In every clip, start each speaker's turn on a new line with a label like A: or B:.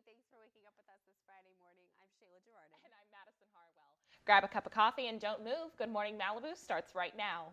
A: Thanks for waking up with us this Friday morning. I'm Shayla Girardin.
B: And I'm Madison Harwell. Grab a cup of coffee and don't move. Good Morning Malibu starts right now.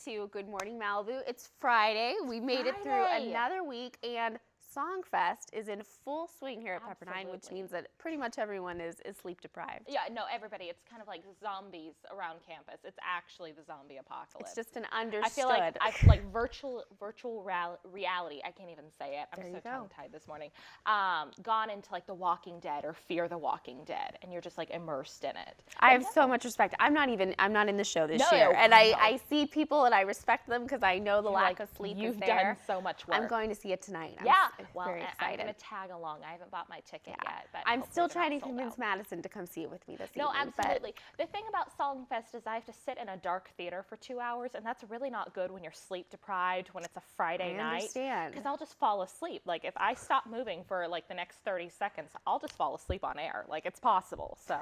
A: To Good Morning Malibu. It's Friday. We made it through another week, and Songfest is in full swing here at Pepperdine, which means that pretty much everyone is sleep deprived.
B: Yeah, no, everybody. It's kind of like zombies around campus. It's actually the zombie apocalypse.
A: It's just an understood.
B: I feel like virtual reality. I can't even say it. I'm so tongue-tied this morning. Gone into like The Walking Dead or Fear the Walking Dead, and you're just like immersed in it.
A: I have so much respect. I'm not in the show this year, and I see people and I respect them because I know the lack of sleep is there.
B: You've done so much work.
A: I'm going to see it tonight.
B: Well,
A: very excited.
B: I'm going to tag along. I haven't bought my ticket yet. But
A: I'm still trying to convince Madison to come see it with me this evening.
B: No, absolutely. The thing about Songfest is I have to sit in a dark theater for 2 hours, and that's really not good when you're sleep deprived, when it's a Friday night.
A: I understand.
B: Because I'll just fall asleep. Like, if I stop moving for, like, the next 30 seconds, I'll just fall asleep on air. Like, it's possible. So,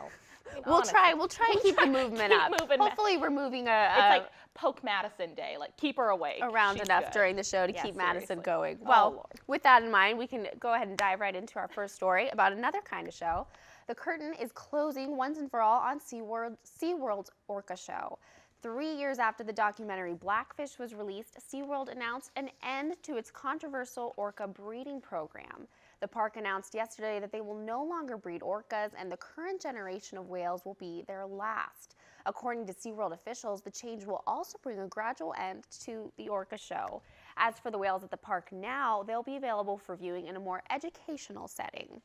A: We'll try and keep the movement up. Hopefully we're moving
B: it's like Poke Madison Day. Like, keep her awake.
A: Around enough during the show to keep Madison going. Well, with that in mind, we can go ahead and dive right into our first story about another kind of show. The curtain is closing once and for all on SeaWorld's Orca Show. 3 years after the documentary Blackfish was released, SeaWorld announced an end to its controversial orca breeding program. The park announced yesterday that they will no longer breed orcas, and the current generation of whales will be their last. According to SeaWorld officials, the change will also bring a gradual end to the Orca Show. As for the whales at the park now, they'll be available for viewing in a more educational setting.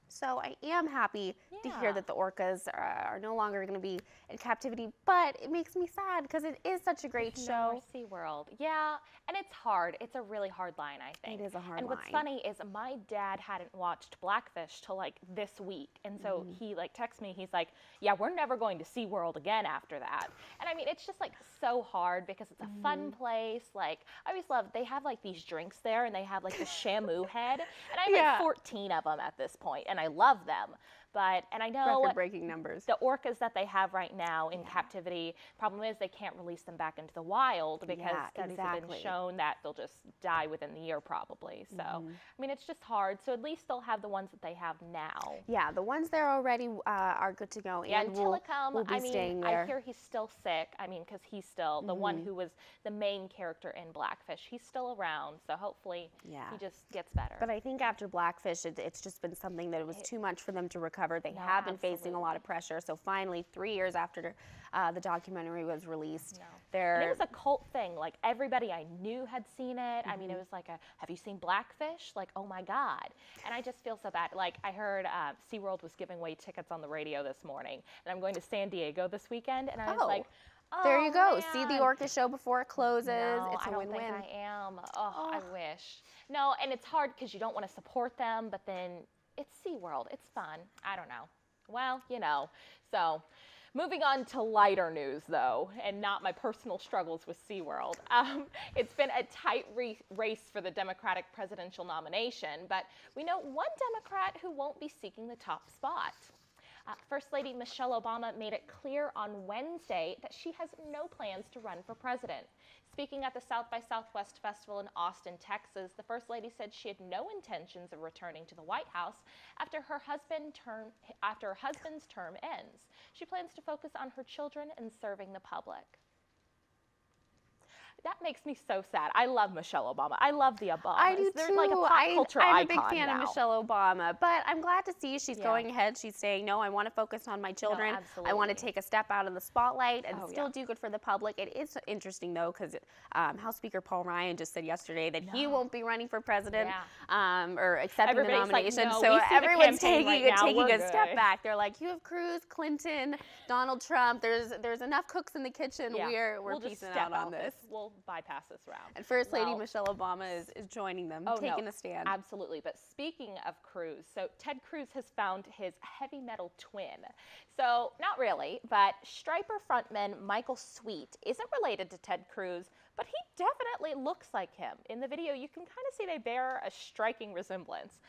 A: So I am happy to hear that the orcas are no longer going to be in captivity, but it makes me sad because it is such a great show.
B: SeaWorld. Yeah, and it's hard. It's a really hard line, I think.
A: It is a hard line.
B: And what's funny is my dad hadn't watched Blackfish till like this week, and so he like texts me, he's like, yeah, we're never going to SeaWorld again after that. And I mean, it's just like so hard because it's a fun place. Like, I always love, they have like these drinks there, and they have like the Shamu head, and I have like 14 of them at this point, and I love them. And I know
A: record-breaking numbers.
B: The orcas that they have right now in captivity, problem is they can't release them back into the wild because studies have been shown that they'll just die within the year probably. So, I mean, it's just hard. So at least they'll have the ones that they have now.
A: Yeah, the ones there already are good to go.
B: Yeah,
A: and
B: Tillicum,
A: we'll be staying there.
B: I hear he's still sick. I mean, because he's still the one who was the main character in Blackfish. He's still around, so hopefully he just gets better.
A: But I think after Blackfish, it's just been something that it was too much for them to recover. They have been facing a lot of pressure. So finally, 3 years after the documentary was released,
B: and it was a cult thing. Like, everybody I knew had seen it. I mean, it was like have you seen Blackfish? Like, oh my God. And I just feel so bad. Like, I heard SeaWorld was giving away tickets on the radio this morning, and I'm going to San Diego this weekend, and I was like, oh,
A: there you go.
B: Man.
A: See the Orca Show before it closes.
B: No,
A: it's a win-win.
B: I don't think I am. Oh, I wish. No, and it's hard because you don't want to support them, but then it's SeaWorld. It's fun. I don't know. Well, you know. So, moving on to lighter news, though, and not my personal struggles with SeaWorld. It's been a tight race for the Democratic presidential nomination, but we know one Democrat who won't be seeking the top spot. First Lady Michelle Obama made it clear on Wednesday that she has no plans to run for president. Speaking at the South by Southwest Festival in Austin, Texas, the First Lady said she had no intentions of returning to the White House after her husband's term ends. She plans to focus on her children and serving the public. That makes me so sad. I love Michelle Obama. I love the Obamas.
A: I do
B: They're
A: too.
B: like a pop culture icon
A: I'm a big fan of Michelle Obama, but I'm glad to see she's going ahead. She's saying, no, I want to focus on my children.
B: No,
A: I want to take a step out of the spotlight and still do good for the public. It is interesting, though, because House Speaker Paul Ryan just said yesterday that he won't be running for president or accepting the nomination.
B: Like,
A: so everyone's taking a step back. They're like, you have Cruz, Clinton, Donald Trump. There's enough cooks in the kitchen. We're piecing out on this.
B: We'll bypass this round.
A: And First Lady Michelle Obama is joining them, taking a stand.
B: Absolutely. But speaking of Cruz, so Ted Cruz has found his heavy metal twin. So not really, but Stryper frontman Michael Sweet isn't related to Ted Cruz, but he definitely looks like him. In the video, you can kind of see they bear a striking resemblance.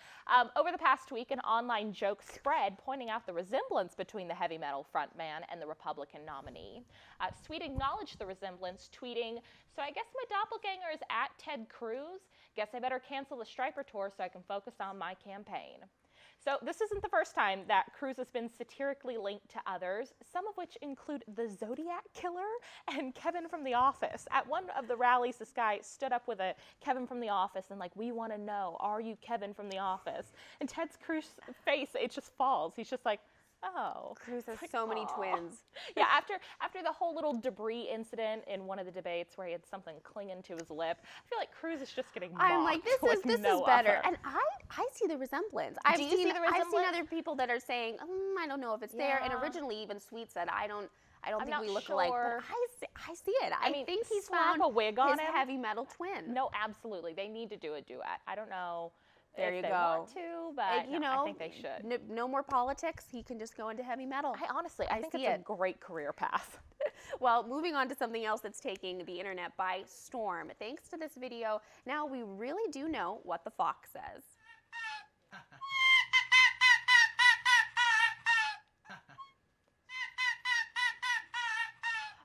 B: Over the past week, an online joke spread pointing out the resemblance between the heavy metal frontman and the Republican nominee. Sweet acknowledged the resemblance, tweeting, "So I guess my doppelganger is at Ted Cruz. Guess I better cancel the Striper tour so I can focus on my campaign." So this isn't the first time that Cruz has been satirically linked to others, some of which include the Zodiac Killer and Kevin from The Office. At one of the rallies, this guy stood up with a Kevin from The Office and like, "We want to know, are you Kevin from The Office?" And Ted Cruz's face, it just falls. He's just like, oh.
A: Cruz has so many twins.
B: Yeah, after the whole little debris incident in one of the debates where he had something clinging to his lip, I feel like Cruz is just getting mocked.
A: I'm like, this is better.
B: Other.
A: And I see the resemblance.
B: Do you see the resemblance?
A: I've seen other people that are saying, I don't know if it's there. And originally even Sweet said, I don't think we look alike. But I see it. I mean, think he's found
B: a wig on
A: his
B: him.
A: heavy metal twin.
B: No, absolutely. They need to do a duet. I don't know.
A: There you
B: if they
A: go.
B: Want to, but
A: you know,
B: I think they should.
A: No more politics. He can just go into heavy metal.
B: I think it's a great career path.
A: Well, moving on to something else that's taking the internet by storm. Thanks to this video, now we really do know what the fox says.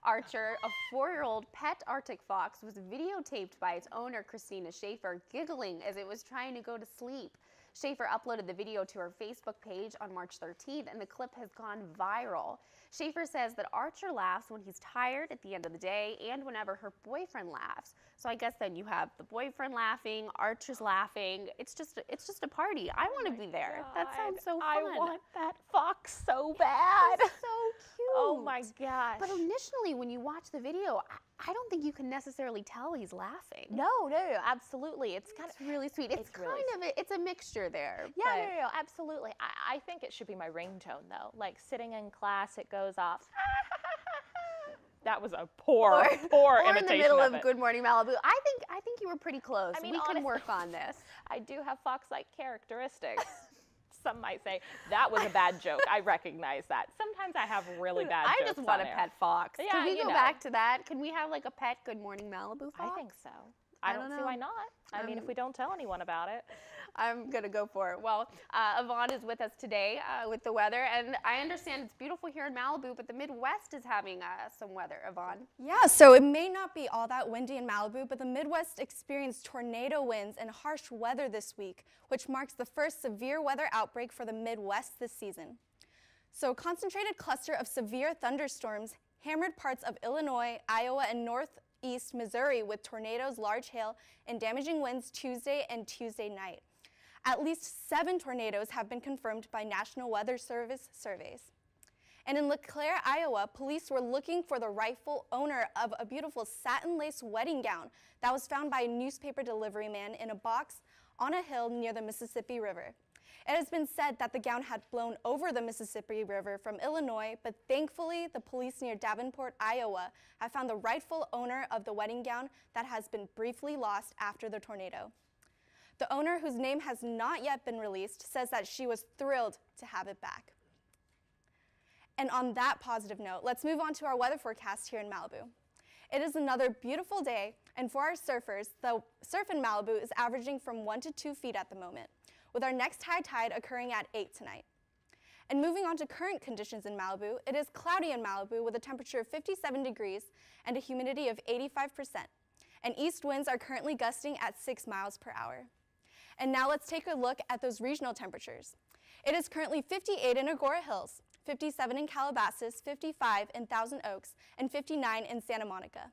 A: Archer, a 4-year-old pet Arctic fox, was videotaped by its owner, Christina Schaefer, giggling as it was trying to go to sleep. Schaefer uploaded the video to her Facebook page on March 13th, and the clip has gone viral. Schaefer says that Archer laughs when he's tired at the end of the day and whenever her boyfriend laughs. So I guess then you have the boyfriend laughing, Archer's laughing. It's just a party. I want to be there.
B: God.
A: That sounds so fun.
B: I want that fox so bad.
A: It's so cute.
B: Oh my gosh.
A: But initially, when you watch the video, I don't think you can necessarily tell he's laughing.
B: No, absolutely. It's
A: really sweet. It's it's a mixture there.
B: Yeah, no, absolutely. I think it should be my ringtone though. Like sitting in class, it goes off. That was a poor imitation
A: or in the middle of
B: it.
A: Good Morning Malibu. I think you were pretty close.
B: I mean,
A: we
B: honestly,
A: can work on this.
B: I do have fox-like characteristics. Some might say that was a bad joke. I recognize that. Sometimes I have really bad jokes.
A: I just want a pet fox.
B: Yeah,
A: Can we go back to that? Can we have like a pet Good Morning Malibu fox?
B: I think so. I don't see why not. I mean, if we don't tell anyone about it.
A: I'm going to go for it. Well, Yvonne is with us today with the weather, and I understand it's beautiful here in Malibu, but the Midwest is having some weather, Yvonne.
C: Yeah, so it may not be all that windy in Malibu, but the Midwest experienced tornado winds and harsh weather this week, which marks the first severe weather outbreak for the Midwest this season. So a concentrated cluster of severe thunderstorms hammered parts of Illinois, Iowa, and northeast Missouri with tornadoes, large hail, and damaging winds Tuesday and Tuesday night. At least 7 tornadoes have been confirmed by National Weather Service surveys. And in LeClaire, Iowa, police were looking for the rightful owner of a beautiful satin lace wedding gown that was found by a newspaper delivery man in a box on a hill near the Mississippi River. It has been said that the gown had blown over the Mississippi River from Illinois, but thankfully the police near Davenport, Iowa, have found the rightful owner of the wedding gown that has been briefly lost after the tornado. The owner, whose name has not yet been released, says that she was thrilled to have it back. And on that positive note, let's move on to our weather forecast here in Malibu. It is another beautiful day, and for our surfers, the surf in Malibu is averaging from 1 to 2 feet at the moment, with our next high tide occurring at 8 tonight. And moving on to current conditions in Malibu, it is cloudy in Malibu with a temperature of 57 degrees and a humidity of 85%. And east winds are currently gusting at 6 miles per hour. And now let's take a look at those regional temperatures. It is currently 58 in Agora Hills, 57 in Calabasas, 55 in Thousand Oaks, and 59 in Santa Monica.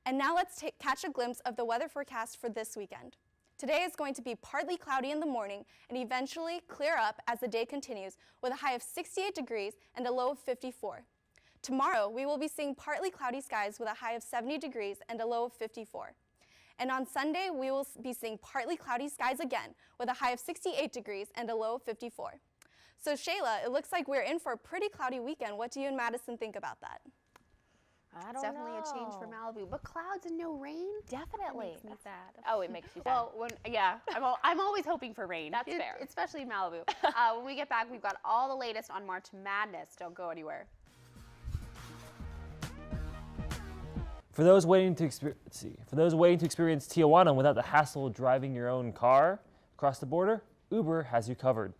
C: And now let's catch a glimpse of the weather forecast for this weekend. Today is going to be partly cloudy in the morning and eventually clear up as the day continues with a high of 68 degrees and a low of 54. Tomorrow, we will be seeing partly cloudy skies with a high of 70 degrees and a low of 54. And on Sunday, we will be seeing partly cloudy skies again with a high of 68 degrees and a low of 54. So Shayla, it looks like we're in for a pretty cloudy weekend. What do you and Madison think about that?
B: I don't
A: know. Definitely a change for Malibu, but clouds and no rain?
B: Definitely.
A: That makes me sad.
B: Oh, it makes you sad.
A: Well, I'm always hoping for rain.
B: That's fair.
A: Especially in Malibu. When we get back, we've got all the latest on March Madness. Don't go anywhere.
D: For those waiting to experience Tijuana without the hassle of driving your own car across the border, Uber has you covered.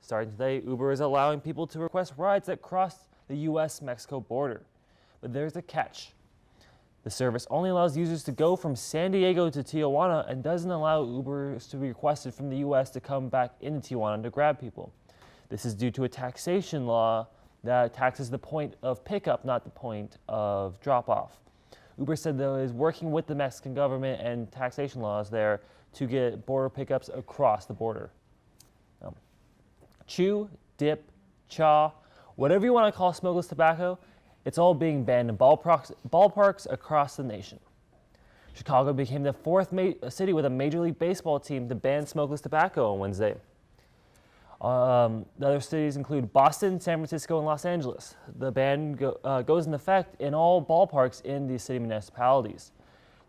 D: Starting today, Uber is allowing people to request rides that cross the U.S.-Mexico border. But there's a catch. The service only allows users to go from San Diego to Tijuana and doesn't allow Ubers to be requested from the U.S. to come back into Tijuana to grab people. This is due to a taxation law that taxes the point of pickup, not the point of drop-off. Uber said that it is working with the Mexican government and taxation laws there to get border pickups across the border. Chew, dip, chaw, whatever you want to call smokeless tobacco, it's all being banned in ballparks across the nation. Chicago became the fourth city with a Major League Baseball team to ban smokeless tobacco on Wednesday. The other cities include Boston, San Francisco, and Los Angeles. The ban goes into effect in all ballparks in the city municipalities.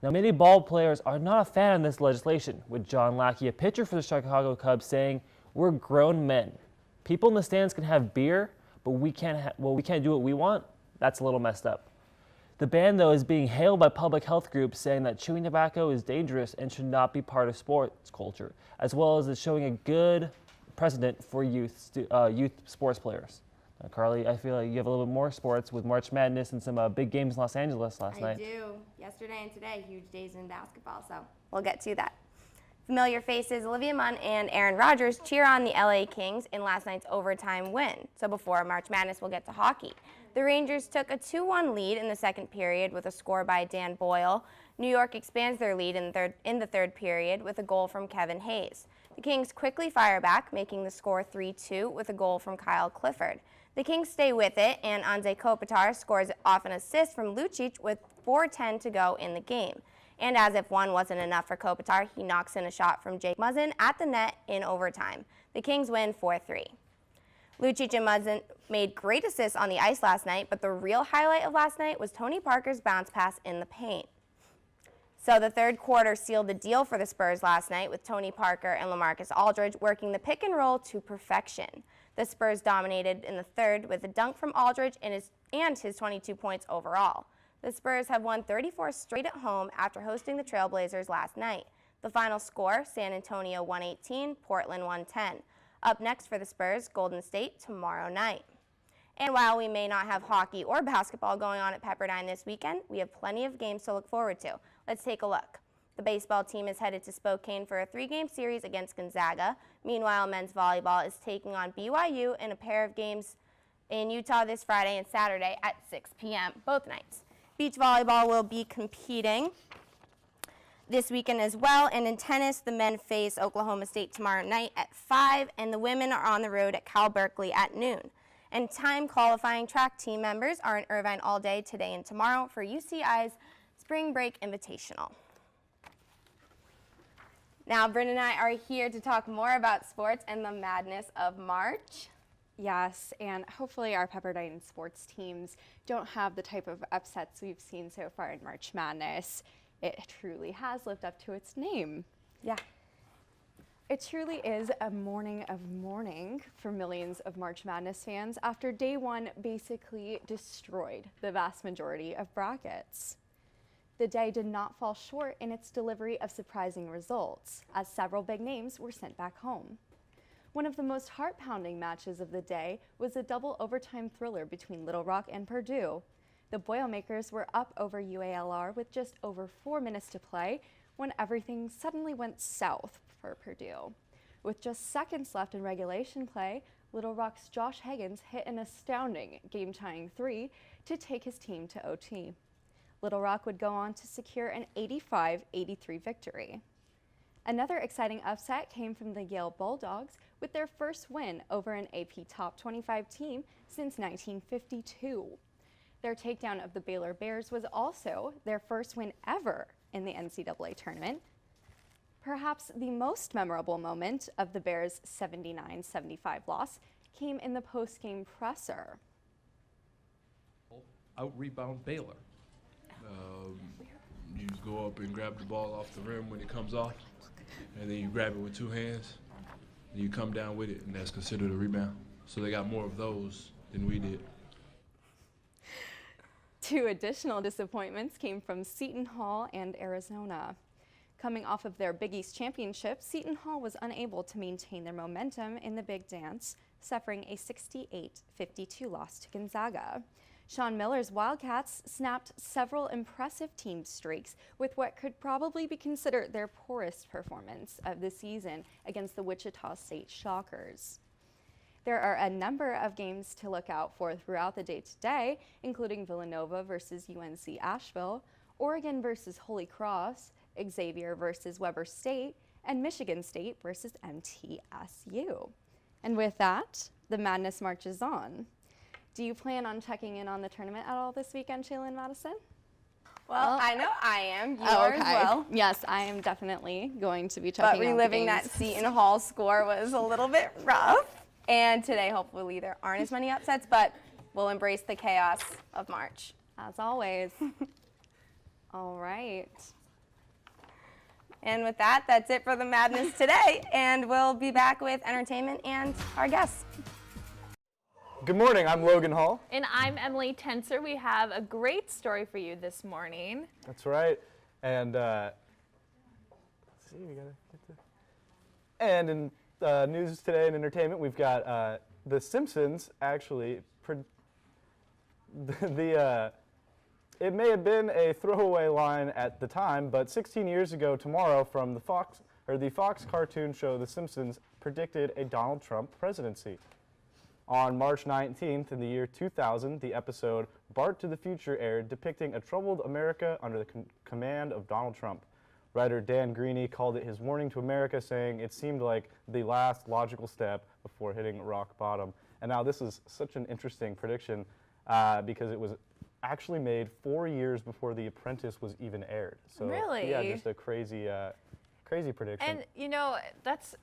D: Now, many ball players are not a fan of this legislation, with John Lackey, a pitcher for the Chicago Cubs, saying, "We're grown men. People in the stands can have beer, but we can't do what we want." That's a little messed up. The ban, though, is being hailed by public health groups saying that chewing tobacco is dangerous and should not be part of sports culture, as well as it's showing a good precedent for youth sports players. Now, Carly, I feel like you have a little bit more sports with March Madness and some big games in Los Angeles last night.
E: I do. Yesterday and today, huge days in basketball, so we'll get to that. Familiar faces Olivia Munn and Aaron Rodgers cheer on the LA Kings in last night's overtime win. So before March Madness, we'll get to hockey. The Rangers took a 2-1 lead in the second period with a score by Dan Boyle. New York expands their lead in the third period with a goal from Kevin Hayes. The Kings quickly fire back, making the score 3-2 with a goal from Kyle Clifford. The Kings stay with it, and Anze Kopitar scores off an assist from Lucic with 4:10 to go in the game. And as if one wasn't enough for Kopitar, he knocks in a shot from Jake Muzzin at the net in overtime. The Kings win 4-3. Lucic and Muzzin made great assists on the ice last night, but the real highlight of last night was Tony Parker's bounce pass in the paint. So the third quarter sealed the deal for the Spurs last night with Tony Parker and LaMarcus Aldridge working the pick and roll to perfection. The Spurs dominated in the third with a dunk from Aldridge and his 22 points overall. The Spurs have won 34 straight at home after hosting the Trailblazers last night. The final score, San Antonio 118, Portland 110. Up next for the Spurs, Golden State tomorrow night. And while we may not have hockey or basketball going on at Pepperdine this weekend, we have plenty of games to look forward to. Let's take a look. The baseball team is headed to Spokane for a 3-game series against Gonzaga. Meanwhile, men's volleyball is taking on BYU in a pair of games in Utah this Friday and Saturday at 6 p.m. both nights. Beach volleyball will be competing this weekend as well, and in tennis, the men face Oklahoma State tomorrow night at 5, and the women are on the road at Cal Berkeley at noon. And time qualifying track team members are in Irvine all day today and tomorrow for UCI's Spring Break Invitational. Now, Bryn and I are here to talk more about sports and the madness of March.
F: Yes, and hopefully our Pepperdine sports teams don't have the type of upsets we've seen so far in March Madness. It truly has lived up to its name.
E: Yeah.
F: It truly is a morning of mourning for millions of March Madness fans after day one basically destroyed the vast majority of brackets. The day did not fall short in its delivery of surprising results, as several big names were sent back home. One of the most heart-pounding matches of the day was a double overtime thriller between Little Rock and Purdue. The Boilermakers were up over UALR with just over 4 minutes to play when everything suddenly went south for Purdue. With just seconds left in regulation play, Little Rock's Josh Higgins hit an astounding game-tying 3 to take his team to OT. Little Rock would go on to secure an 85-83 victory. Another exciting upset came from the Yale Bulldogs with their first win over an AP Top 25 team since 1952. Their takedown of the Baylor Bears was also their first win ever in the NCAA tournament. Perhaps the most memorable moment of the Bears' 79-75 loss came in the post-game presser.
G: Out-rebound Baylor. You go up and grab the ball off the rim when it comes off, and then you grab it with 2 hands, and you come down with it, and that's considered a rebound. So they got more of those than we did.
F: 2 additional disappointments came from Seton Hall and Arizona. Coming off of their Big East championship, Seton Hall was unable to maintain their momentum in the Big Dance, suffering a 68-52 loss to Gonzaga. Sean Miller's Wildcats snapped several impressive team streaks with what could probably be considered their poorest performance of the season against the Wichita State Shockers. There are a number of games to look out for throughout the day today, including Villanova versus UNC Asheville, Oregon versus Holy Cross, Xavier versus Weber State, and Michigan State versus MTSU. And with that, the madness marches on. Do you plan on checking in on the tournament at all this weekend, Shayla and Madison?
E: Well, I know I am. You are as well.
F: Yes, I am definitely going to be checking
E: But
F: out
E: reliving
F: the
E: that
F: games.
E: Seton Hall score was a little bit rough. And today, hopefully, there aren't as many upsets, but we'll embrace the chaos of March.
F: As always. All right.
E: And with that, that's it for the madness today. And we'll be back with entertainment and our guests.
H: Good morning, I'm Logan Hall.
B: And I'm Emily Tenser. We have a great story for you this morning.
H: That's right. And let's see, we gotta get the. And in news today and entertainment, we've got The Simpsons actually. It may have been a throwaway line at the time, but 16 years ago tomorrow, from the Fox cartoon show The Simpsons predicted a Donald Trump presidency. On March 19th in the year 2000, the episode Bart to the Future aired, depicting a troubled America under the command of Donald Trump. Writer Dan Greeny called it his warning to America, saying it seemed like the last logical step before hitting rock bottom. And now this is such an interesting prediction because it was actually made 4 years before The Apprentice was even aired. So
B: Really?
H: Yeah, just a crazy prediction.
I: And you know, that's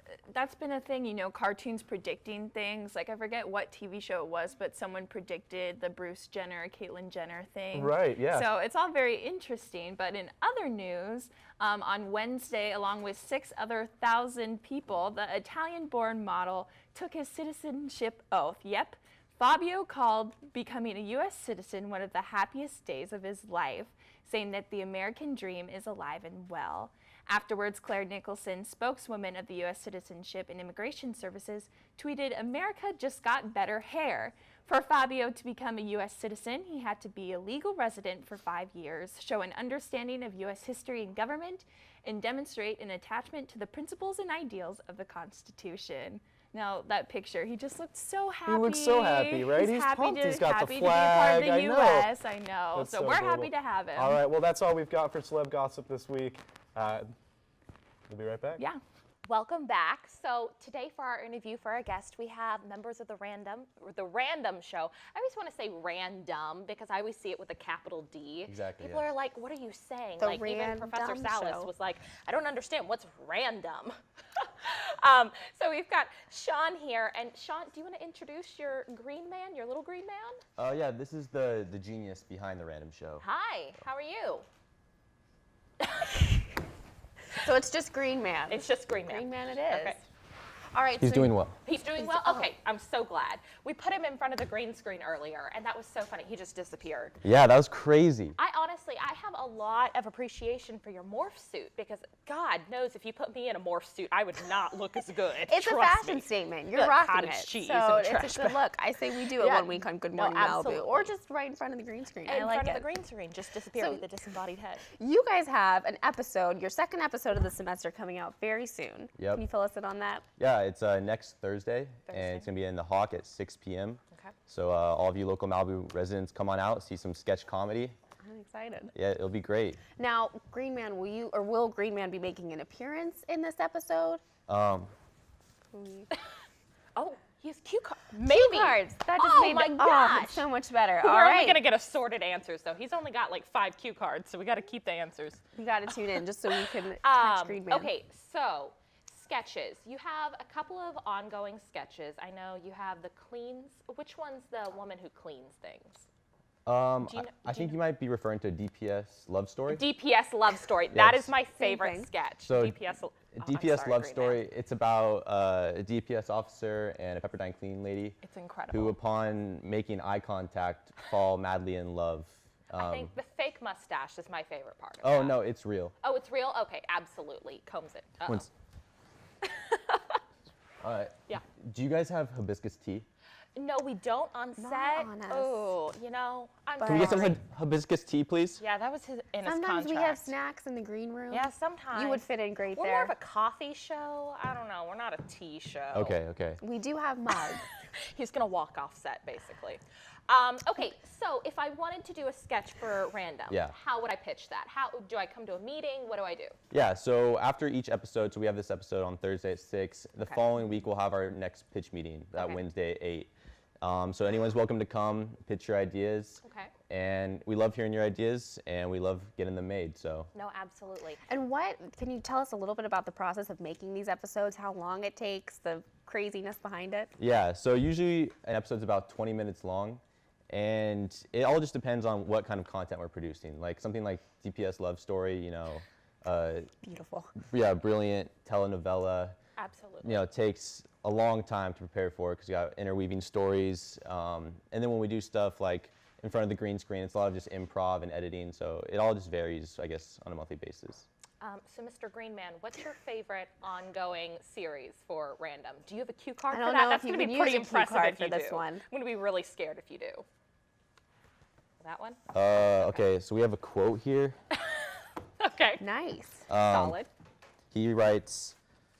I: been a thing, you know, cartoons predicting things. Like I forget what TV show it was, but someone predicted the Bruce Jenner, Caitlyn Jenner thing.
H: Right, yeah.
I: So it's all very interesting. But in other news, on Wednesday, along with 6,000 people, the Italian-born model took his citizenship oath. Yep. Fabio called becoming a U.S. citizen one of the happiest days of his life, saying that the American dream is alive and well. Afterwards, Claire Nicholson, spokeswoman of the U.S. Citizenship and Immigration Services, tweeted, "America just got better hair." For Fabio to become a U.S. citizen, he had to be a legal resident for 5 years, show an understanding of U.S. history and government, and demonstrate an attachment to the principles and ideals of the Constitution. Now, that picture, he just looked so happy.
H: He looks so happy, right? He's
I: happy
H: pumped.
I: to,
H: He's got
I: happy
H: the
I: to be a part
H: flag.
I: of the U.S. I know.
H: That's
I: So
H: so
I: we're
H: adorable.
I: happy to have him.
H: All right, well, that's all we've got for celeb gossip this week. We'll be right back.
I: Yeah.
B: Welcome back. So today for our interview for our guest, we have members of the Randumb Show. I always want to say random because I always see it with a capital D.
H: Exactly.
B: People are like, what are you saying?
A: The
B: Like even Professor
A: Randumb
B: Salas
A: Show.
B: was like, I don't understand what's random. So we've got Sean here. And Sean, do you want to introduce your green man, your little green man?
J: Yeah, this is the genius behind the Randumb Show.
B: Hi, how are you?
A: So it's just Green Man.
B: It's just Green Man.
A: Green Man it is.
B: Okay.
A: All right.
J: He's
A: so
J: doing well.
B: He's doing well? Okay, I'm so glad. We put him in front of the green screen earlier, and that was so funny. He just disappeared.
J: Yeah, that was crazy.
B: I have a lot of appreciation for your morph suit because God knows if you put me in a morph suit, I would not look as good.
A: It's a
B: Trust
A: fashion
B: me.
A: statement. You're
B: Look,
A: rocking
B: cottage
A: it.
B: cheese
A: So
B: and
A: it's
B: trash
A: a good look. I say we do it
B: Yeah.
A: 1 week on Good
B: No,
A: Morning Malibu,
B: absolutely.
A: or just right in front of the green screen. I
B: In
A: like
B: front
A: it.
B: of the green screen, just disappear
A: So-
B: with a disembodied head.
A: You guys have an episode, your second episode of the semester, coming out very soon.
J: Yep.
A: Can you fill us in on that?
J: Yeah, it's next Thursday, and it's going to be in the Hawk at 6 p.m.
B: Okay.
J: So all of you local Malibu residents, come on out, see some sketch comedy.
A: I'm excited.
J: Yeah, it'll be great.
A: Now, Green Man, will Green Man be making an appearance in this episode?
B: Oh, he has cue cards. Maybe.
A: Cue cards. That just
B: Oh
A: made
B: my
A: it
B: gosh.
A: so much better.
B: We're
A: All
B: only
A: right.
B: going to get assorted answers, though. He's only got like 5 cue cards, so we got to keep the answers.
A: You got to tune in just so we can catch Green Man.
B: Okay, so sketches. You have a couple of ongoing sketches. I know you have the cleans. Which one's the woman who cleans things?
J: I think you might be referring to DPS Love Story.
B: DPS Love Story. That
J: Yes.
B: is my favorite
A: thing.
B: sketch.
J: So
B: DPS
J: DPS Love Story, it's about a DPS officer and a Pepperdine cleaning lady
B: It's incredible.
J: who, upon making eye contact, fall madly in love
B: I think the fake mustache is my favorite part.
J: Oh, no, it's real.
B: Oh, it's real? Okay, absolutely. Combs it. Uh-oh.
J: Yeah. Do you guys have hibiscus tea?
B: No, we don't on set.
A: on us.
B: Oh, you know, I'm
J: Can we get some
B: sorry.
J: hibiscus tea, please?
B: Yeah, that was in his contract.
A: Sometimes we have snacks in the green room.
B: Yeah, sometimes.
A: You would fit in great
B: We're
A: there.
B: more of a coffee show. I don't know. We're not a tea show.
J: Okay.
A: We do have mugs.
B: He's going to walk off set, basically. Okay, so if I wanted to do a sketch for Randumb,
J: Yeah.
B: how would I pitch that? How do I come to a meeting? What do I do?
J: Yeah, so after each episode, so we have this episode on Thursday at 6. The following week, we'll have our next pitch meeting, that Wednesday at 8. So anyone's welcome to come, pitch your ideas.
B: Okay.
J: And we love hearing your ideas, and we love getting them made, so.
B: No, absolutely.
A: And can you tell us a little bit about the process of making these episodes, how long it takes, the craziness behind it?
J: Yeah, so usually an episode's about 20 minutes long, and it all just depends on what kind of content we're producing. Like something like DPS Love Story, you know.
A: Beautiful.
J: Yeah, brilliant telenovela.
B: Absolutely.
J: You know, it takes a long time to prepare for it because you got interweaving stories. And then when we do stuff like in front of the green screen, it's a lot of just improv and editing. So it all just varies, I guess, on a monthly basis.
B: So, Mr. Greenman, what's your favorite ongoing series for Randumb? Do you have a cue card
A: I
B: for
A: don't
B: that?
A: know
B: That's
A: if you
B: going to
A: can
B: be pretty
A: use a cue
B: impressive
A: card
B: if
A: for
B: you
A: this
B: do.
A: one.
B: I'm going to be really scared if you do. That one?
J: Okay, so we have a quote here.
B: Okay.
A: Nice.
B: Solid.
J: He writes,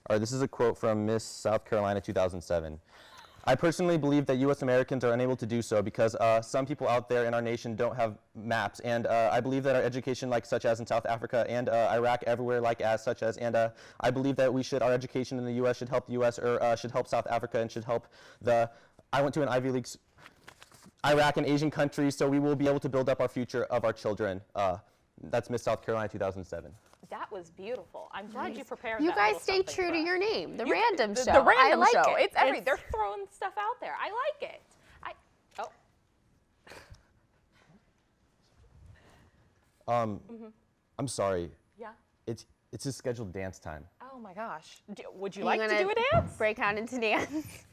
J: this is a quote from Miss South Carolina 2007. I personally believe that U.S. Americans are unable to do so because some people out there in our nation don't have maps, and I believe that our education, like such as in South Africa and Iraq, everywhere like as such as, and I believe that our education in the U.S. should help the U.S. or should help South Africa and should help I went to an Ivy League, Iraq and Asian countries, so we will be able to build up our future of our children. That's Miss South Carolina 2007.
B: That was beautiful. I'm glad you prepared
A: You
B: that
A: guys
B: little
A: stay
B: something
A: true
B: for
A: to
B: us.
A: your name, the Randumb Show.
B: The Randumb
A: I like
B: Show.
A: it.
B: They're throwing stuff out there. I like it.
J: I'm sorry.
B: Yeah.
J: It's his scheduled dance time.
B: Oh my gosh. Would you
A: You
B: like to
A: gonna
B: do a dance?
A: break out into dance?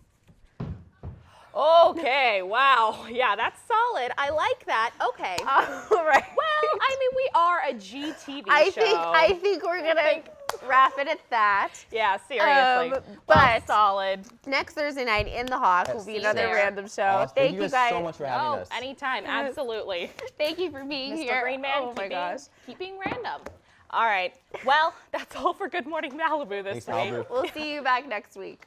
B: Okay, wow. Yeah, that's solid. I like that. Okay.
A: All right.
B: Well, I mean, we are a GTV show.
A: I think we're gonna wrap it at that.
B: Yeah, seriously.
A: But
B: solid.
A: Next Thursday night in the Hawk will be another
B: There.
A: Randumb Show.
J: Awesome.
A: Thank you guys
J: so much for having us.
B: Anytime. Absolutely.
A: Thank you for being
B: Mr.
A: here.
B: Greenman,
A: oh my gosh.
B: keeping random. All right. Well, that's all for Good Morning Malibu this
J: Thanks,
B: week.
J: Malibu.
A: We'll see you back next week.